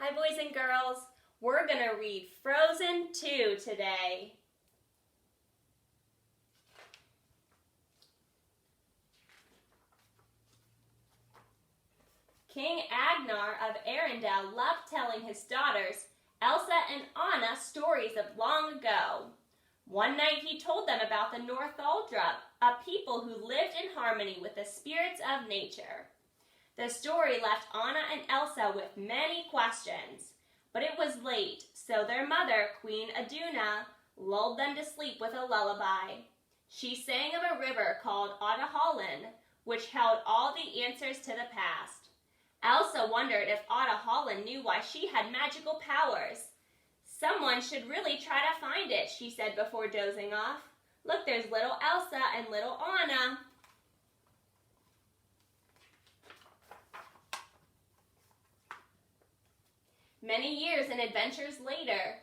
Hi, boys and girls. We're going to read Frozen 2 today. King Agnar of Arendelle loved telling his daughters, Elsa and Anna, stories of long ago. One night he told them about the Northuldra, a people who lived in harmony with the spirits of nature. The story left Anna and Elsa with many questions. But it was late, so their mother, Queen Iduna, lulled them to sleep with a lullaby. She sang of a river called Ottahollan, which held all the answers to the past. Elsa wondered if Ottahollan knew why she had magical powers. Someone should really try to find it, she said before dozing off. Look, there's little Elsa and little Anna. Many years and adventures later,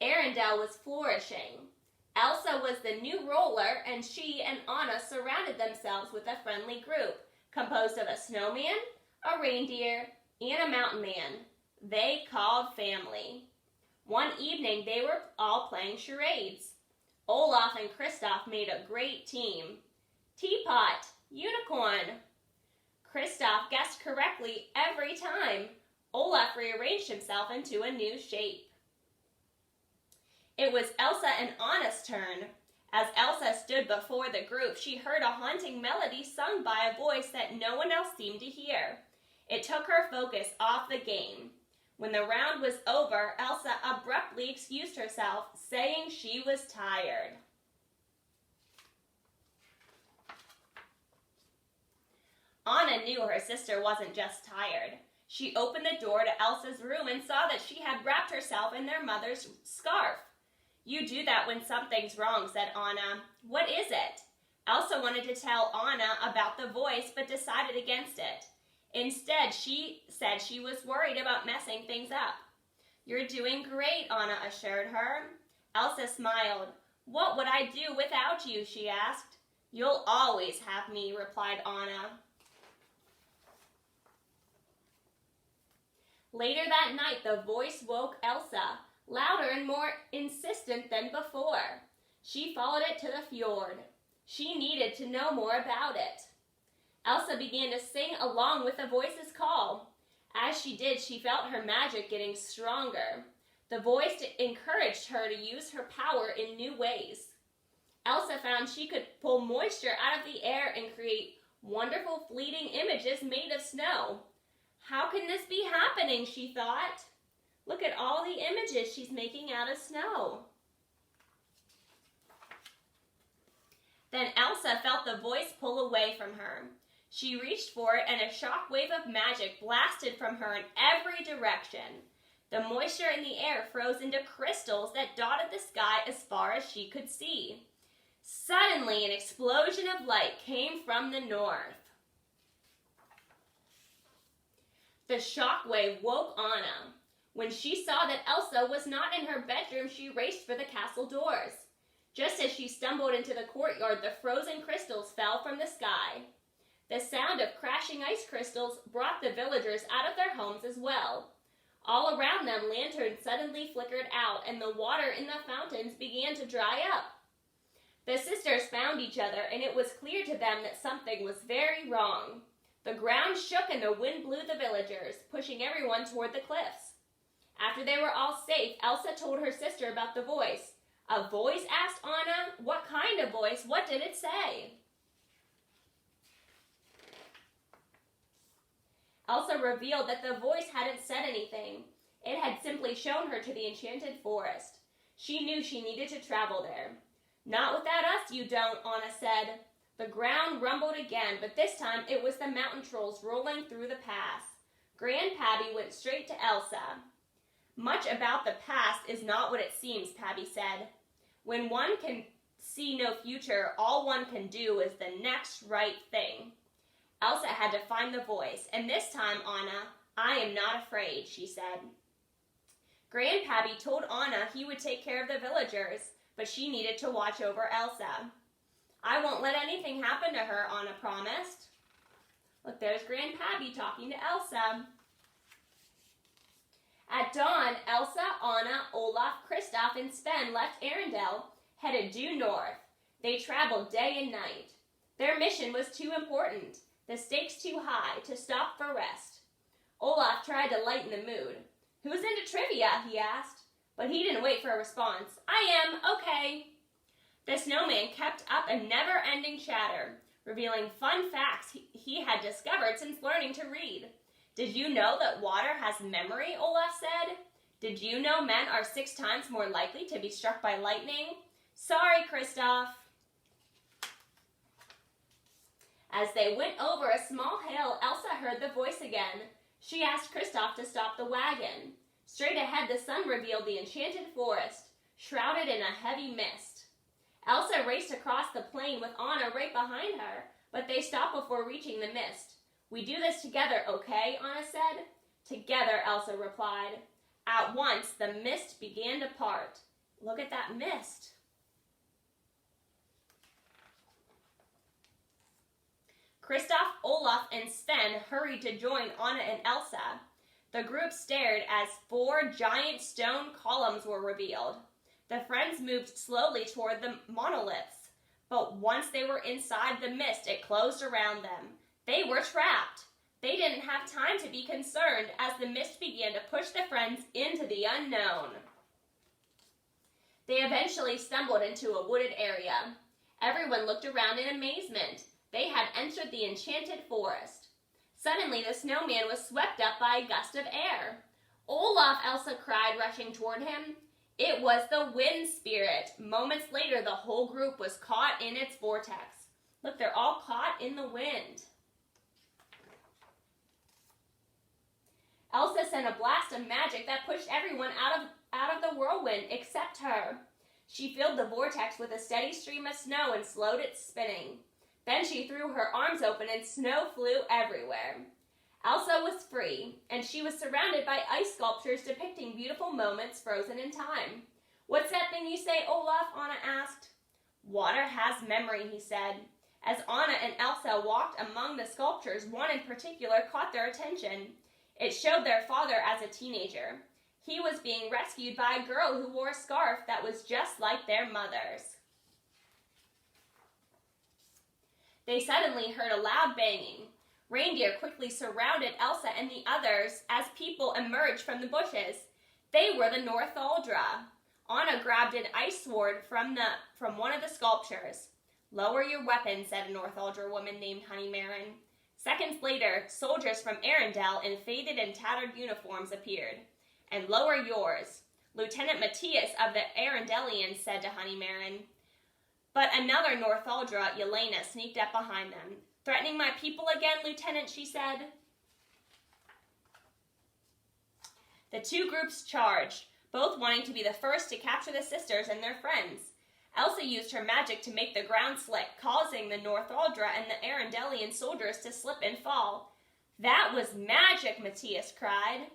Arendelle was flourishing. Elsa was the new ruler, and she and Anna surrounded themselves with a friendly group composed of a snowman, a reindeer, and a mountain man. They called family. One evening, they were all playing charades. Olaf and Kristoff made a great team. Teapot, unicorn. Kristoff guessed correctly every time. Olaf rearranged himself into a new shape. It was Elsa and Anna's turn. As Elsa stood before the group, she heard a haunting melody sung by a voice that no one else seemed to hear. It took her focus off the game. When the round was over, Elsa abruptly excused herself, saying she was tired. Anna knew her sister wasn't just tired. She opened the door to Elsa's room and saw that she had wrapped herself in their mother's scarf. You do that when something's wrong, said Anna. What is it? Elsa wanted to tell Anna about the voice, but decided against it. Instead, she said she was worried about messing things up. You're doing great, Anna assured her. Elsa smiled. What would I do without you, she asked. You'll always have me, replied Anna. Later that night, the voice woke Elsa, louder and more insistent than before. She followed it to the fjord. She needed to know more about it. Elsa began to sing along with the voice's call. As she did, she felt her magic getting stronger. The voice encouraged her to use her power in new ways. Elsa found she could pull moisture out of the air and create wonderful fleeting images made of snow. How can this be happening, she thought. Look at all the images she's making out of snow. Then Elsa felt the voice pull away from her. She reached for it and a shock wave of magic blasted from her in every direction. The moisture in the air froze into crystals that dotted the sky as far as she could see. Suddenly, an explosion of light came from the north. The shock wave woke Anna. When she saw that Elsa was not in her bedroom, she raced for the castle doors. Just as she stumbled into the courtyard, the frozen crystals fell from the sky. The sound of crashing ice crystals brought the villagers out of their homes as well. All around them, lanterns suddenly flickered out, and the water in the fountains began to dry up. The sisters found each other, and it was clear to them that something was very wrong. The ground shook and the wind blew the villagers, pushing everyone toward the cliffs. After they were all safe, Elsa told her sister about the voice. A voice? Asked Anna. What kind of voice? What did it say? Elsa revealed that the voice hadn't said anything. It had simply shown her to the enchanted forest. She knew she needed to travel there. Not without us, you don't, Anna said. The ground rumbled again, but this time it was the mountain trolls rolling through the pass. Grandpappy went straight to Elsa. Much about the past is not what it seems, Pappy said. When one can see no future, all one can do is the next right thing. Elsa had to find the voice, and this time, Anna, I am not afraid, she said. Grandpappy told Anna he would take care of the villagers, but she needed to watch over Elsa. I won't let anything happen to her, Anna promised. Look, there's Grandpappy talking to Elsa. At At dawn, Elsa, Anna, Olaf, Kristoff, and Sven left Arendelle, headed due north. They traveled day and night. Their mission was too important, the stakes too high, to stop for rest. Olaf tried to lighten the mood. "Who's into trivia?" he asked. But he didn't wait for a response. "I am, okay." The snowman kept up a never-ending chatter, revealing fun facts he had discovered since learning to read. "Did you know that water has memory?" Olaf said. "Did you know men are 6 times more likely to be struck by lightning?" "Sorry, Kristoff." As they went over a small hill, Elsa heard the voice again. She asked Kristoff to stop the wagon. Straight ahead, the sun revealed the enchanted forest, shrouded in a heavy mist. Elsa raced across the plain with Anna right behind her, but they stopped before reaching the mist. "We do this together, okay?" Anna said. "Together," Elsa replied. At once, the mist began to part. Look at that mist. Kristoff, Olaf, and Sven hurried to join Anna and Elsa. The group stared as 4 giant stone columns were revealed. The friends moved slowly toward the monoliths, but once they were inside the mist, it closed around them. They were trapped. They didn't have time to be concerned as the mist began to push the friends into the unknown. They eventually stumbled into a wooded area. Everyone looked around in amazement. They had entered the enchanted forest. Suddenly, the snowman was swept up by a gust of air. "Olaf!" Elsa cried, rushing toward him. It was the wind spirit. Moments later, the whole group was caught in its vortex. Look, they're all caught in the wind. Elsa sent a blast of magic that pushed everyone out of the whirlwind except her. She filled the vortex with a steady stream of snow and slowed its spinning. Then she threw her arms open and snow flew everywhere. Elsa was free, and she was surrounded by ice sculptures depicting beautiful moments frozen in time. "What's that thing you say, Olaf?" Anna asked. "Water has memory," he said. As Anna and Elsa walked among the sculptures, one in particular caught their attention. It showed their father as a teenager. He was being rescued by a girl who wore a scarf that was just like their mother's. They suddenly heard a loud banging. Reindeer quickly surrounded Elsa and the others as people emerged from the bushes. They were the Northuldra. Anna grabbed an ice sword from one of the sculptures. "Lower your weapon," said a Northuldra woman named Honeymaren. Seconds later, soldiers from Arendelle in faded and tattered uniforms appeared. "And lower yours," Lieutenant Matthias of the Arendellians said to Honeymaren. But another Northuldra, Yelena, sneaked up behind them. "Threatening my people again, Lieutenant," she said. The 2 groups charged, both wanting to be the first to capture the sisters and their friends. Elsa used her magic to make the ground slick, causing the Northuldra and the Arendellian soldiers to slip and fall. "That was magic," Matthias cried.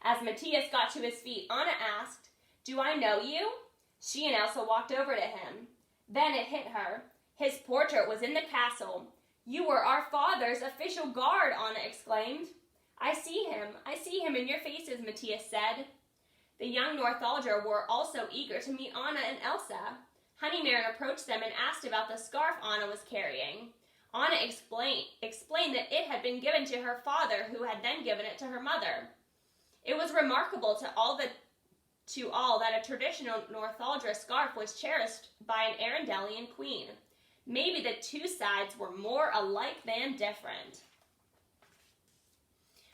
As Matthias got to his feet, Anna asked, "Do I know you?" She and Elsa walked over to him. Then it hit her. His portrait was in the castle. "You were our father's official guard," Anna exclaimed. I see him in your faces," Matthias said. The young Northuldra were also eager to meet Anna and Elsa. Honeymaren approached them and asked about the scarf Anna was carrying. Anna explained that it had been given to her father, who had then given it to her mother. It was remarkable to all that a traditional Northuldra scarf was cherished by an Arendellian queen. Maybe the 2 sides were more alike than different.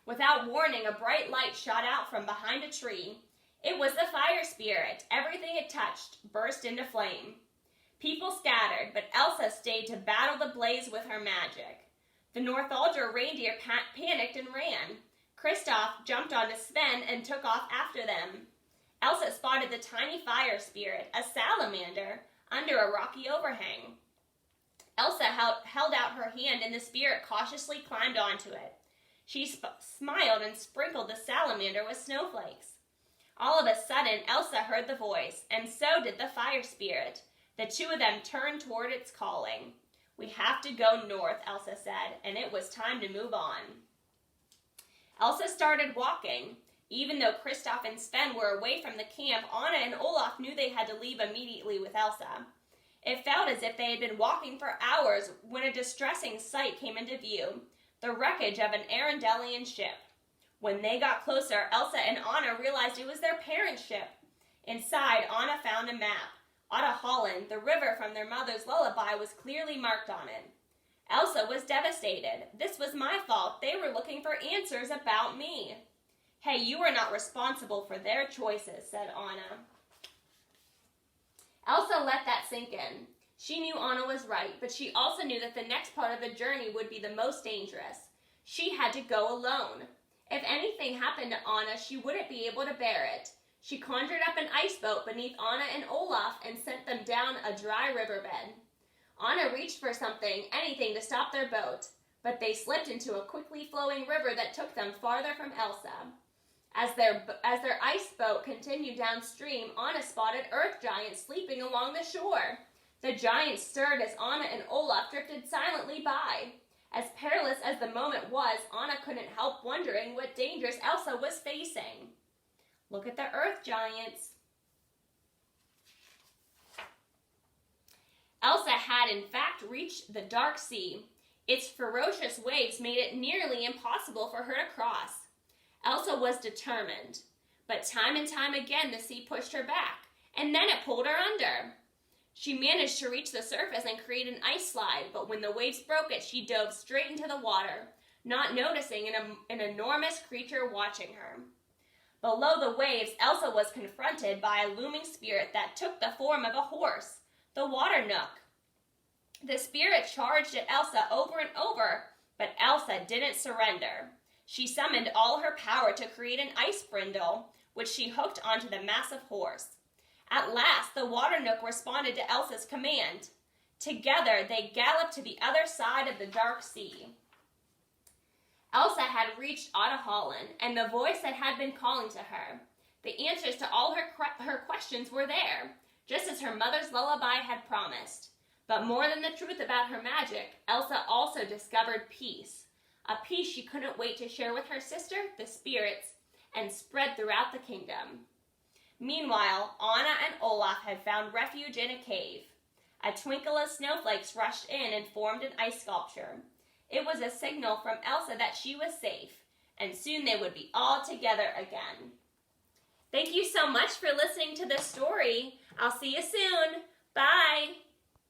Without warning, a bright light shot out from behind a tree. It was the fire spirit. Everything it touched burst into flame. People scattered, but Elsa stayed to battle the blaze with her magic. The Northuldra reindeer panicked and ran. Kristoff jumped onto Sven and took off after them. Elsa spotted the tiny fire spirit, a salamander, under a rocky overhang. Elsa held out her hand and the spirit cautiously climbed onto it. She smiled and sprinkled the salamander with snowflakes. All of a sudden, Elsa heard the voice, and so did the fire spirit. The 2 of them turned toward its calling. "We have to go north," Elsa said, and it was time to move on. Elsa started walking. Even though Kristoff and Sven were away from the camp, Anna and Olaf knew they had to leave immediately with Elsa. It felt as if they had been walking for hours when a distressing sight came into view, the wreckage of an Arendellian ship. When they got closer, Elsa and Anna realized it was their parents' ship. Inside, Anna found a map. Otta Holland, the river from their mother's lullaby, was clearly marked on it. Elsa was devastated. "This was my fault. They were looking for answers about me." "Hey, you are not responsible for their choices," said Anna. Elsa let that sink in. She knew Anna was right, but she also knew that the next part of the journey would be the most dangerous. She had to go alone. If anything happened to Anna, she wouldn't be able to bear it. She conjured up an ice boat beneath Anna and Olaf and sent them down a dry riverbed. Anna reached for something, anything to stop their boat, but they slipped into a quickly flowing river that took them farther from Elsa. As their ice boat continued downstream, Anna spotted earth giants sleeping along the shore. The giants stirred as Anna and Olaf drifted silently by. As perilous as the moment was, Anna couldn't help wondering what dangers Elsa was facing. Look at the earth giants. Elsa had in fact reached the dark sea. Its ferocious waves made it nearly impossible for her to cross. Elsa was determined, but time and time again the sea pushed her back, and then it pulled her under. She managed to reach the surface and create an ice slide, but when the waves broke it, she dove straight into the water, not noticing an enormous creature watching her. Below the waves, Elsa was confronted by a looming spirit that took the form of a horse, the Water Nook. The spirit charged at Elsa over and over, but Elsa didn't surrender. She summoned all her power to create an ice brindle, which she hooked onto the massive horse. At last, the Water Nook responded to Elsa's command. Together, they galloped to the other side of the dark sea. Elsa had reached Otta Holland, and the voice that had been calling to her. The answers to all her questions were there, just as her mother's lullaby had promised. But more than the truth about her magic, Elsa also discovered peace. A peace she couldn't wait to share with her sister, the spirits, and spread throughout the kingdom. Meanwhile, Anna and Olaf had found refuge in a cave. A twinkle of snowflakes rushed in and formed an ice sculpture. It was a signal from Elsa that she was safe, and soon they would be all together again. Thank you so much for listening to this story. I'll see you soon. Bye.